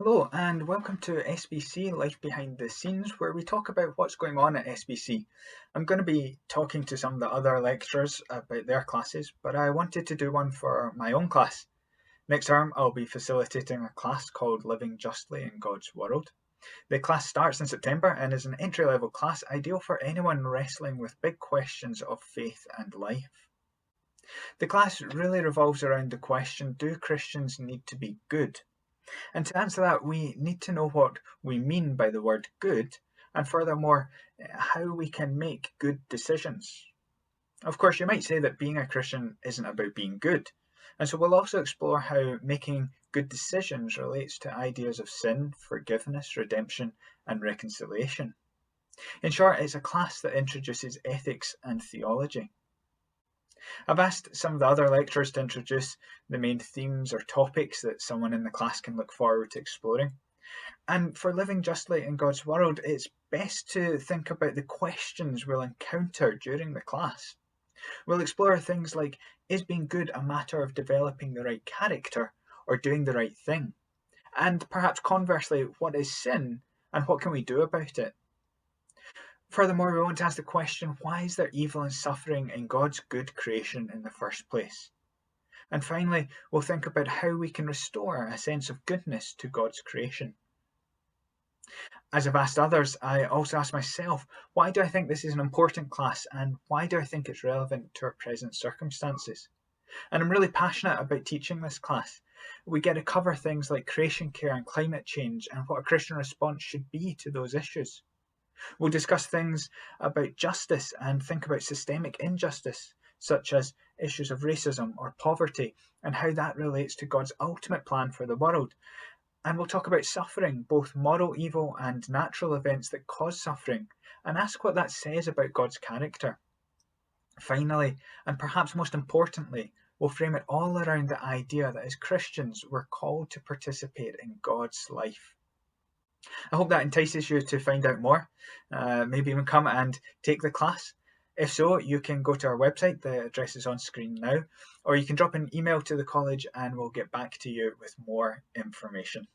Hello and welcome to SBC Life Behind the Scenes, where we talk about what's going on at SBC. I'm going to be talking to some of the other lecturers about their classes, but I wanted to do one for my own class. Next term, I'll be facilitating a class called Living Justly in God's World. The class starts in September and is an entry-level class ideal for anyone wrestling with big questions of faith and life. The class really revolves around the question, do Christians need to be good? And to answer that, we need to know what we mean by the word good, and furthermore, how we can make good decisions. Of course, you might say that being a Christian isn't about being good, and so we'll also explore how making good decisions relates to ideas of sin, forgiveness, redemption, and reconciliation. In short, it's a class that introduces ethics and theology. I've asked some of the other lecturers to introduce the main themes or topics that someone in the class can look forward to exploring. And for living justly in God's world, it's best to think about the questions we'll encounter during the class. We'll explore things like, is being good a matter of developing the right character or doing the right thing? And perhaps conversely, what is sin and what can we do about it? Furthermore, we want to ask the question, why is there evil and suffering in God's good creation in the first place? And finally, we'll think about how we can restore a sense of goodness to God's creation. As I've asked others, I also ask myself, why do I think this is an important class and why do I think it's relevant to our present circumstances? And I'm really passionate about teaching this class. We get to cover things like creation care and climate change and what a Christian response should be to those issues. We'll discuss things about justice and think about systemic injustice, such as issues of racism or poverty, and how that relates to God's ultimate plan for the world. And we'll talk about suffering, both moral evil and natural events that cause suffering, and ask what that says about God's character. Finally, and perhaps most importantly, we'll frame it all around the idea that as Christians, we're called to participate in God's life. I hope that entices you to find out more. Maybe even come and take the class. If so, you can go to our website, the address is on screen now, or you can drop an email to the college and we'll get back to you with more information.